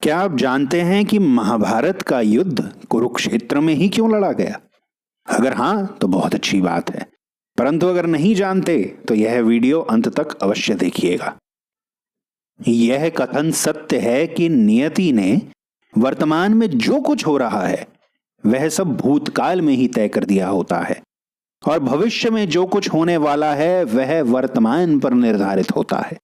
क्या आप जानते हैं कि महाभारत का युद्ध कुरुक्षेत्र में ही क्यों लड़ा गया? अगर हां तो बहुत अच्छी बात है, परंतु अगर नहीं जानते तो यह वीडियो अंत तक अवश्य देखिएगा। यह कथन सत्य है कि नियति ने वर्तमान में जो कुछ हो रहा है वह सब भूतकाल में ही तय कर दिया होता है और भविष्य में जो कुछ होने वाला है वह वर्तमान पर निर्धारित होता है।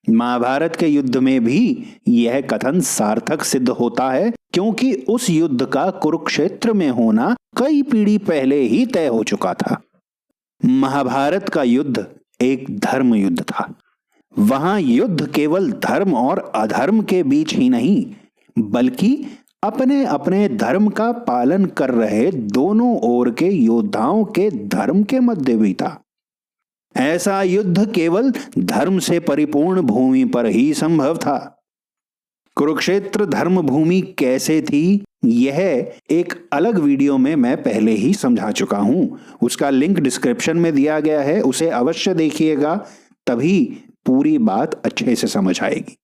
महाभारत के युद्ध में भी यह कथन सार्थक सिद्ध होता है, क्योंकि उस युद्ध का कुरुक्षेत्र में होना कई पीढ़ी पहले ही तय हो चुका था। महाभारत का युद्ध एक धर्म युद्ध था। वहां युद्ध केवल धर्म और अधर्म के बीच ही नहीं, बल्कि अपने अपने धर्म का पालन कर रहे दोनों ओर के योद्धाओं के धर्म के मध्य भी था। ऐसा युद्ध केवल धर्म से परिपूर्ण भूमि पर ही संभव था। कुरुक्षेत्र धर्म भूमि कैसे थी, यह एक अलग वीडियो में मैं पहले ही समझा चुका हूं। उसका लिंक डिस्क्रिप्शन में दिया गया है, उसे अवश्य देखिएगा, तभी पूरी बात अच्छे से समझ आएगी।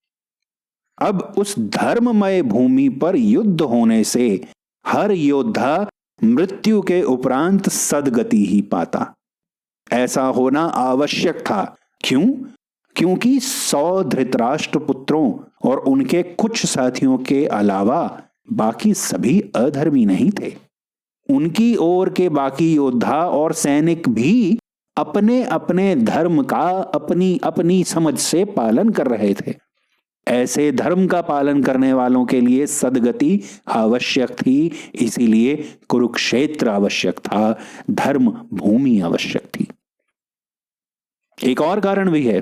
अब उस धर्ममय भूमि पर युद्ध होने से हर योद्धा मृत्यु के उपरांत सद्गति ही पाता। ऐसा होना आवश्यक था। क्यों? क्योंकि 100 धृतराष्ट्र पुत्रों और उनके कुछ साथियों के अलावा बाकी सभी अधर्मी नहीं थे। उनकी ओर के बाकी योद्धा और सैनिक भी अपने अपने धर्म का अपनी अपनी समझ से पालन कर रहे थे। ऐसे धर्म का पालन करने वालों के लिए सद्गति आवश्यक थी, इसीलिए कुरुक्षेत्र आवश्यक था, धर्म भूमि आवश्यक थी। एक और कारण भी है,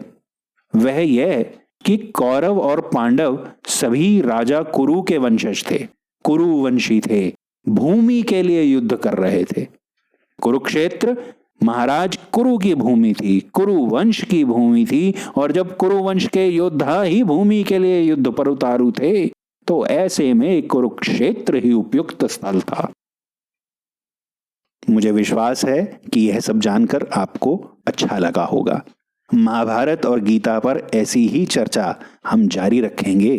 वह यह कि कौरव और पांडव सभी राजा कुरु के वंशज थे, कुरुवंशी थे, भूमि के लिए युद्ध कर रहे थे। कुरुक्षेत्र महाराज कुरु की भूमि थी, कुरुवंश की भूमि थी, और जब कुरुवंश के योद्धा ही भूमि के लिए युद्ध पर उतारू थे तो ऐसे में कुरुक्षेत्र ही उपयुक्त स्थल था। मुझे विश्वास है कि यह सब जानकर आपको अच्छा लगा होगा। महाभारत और गीता पर ऐसी ही चर्चा हम जारी रखेंगे।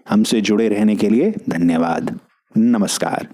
हमसे जुड़े रहने के लिए धन्यवाद। नमस्कार।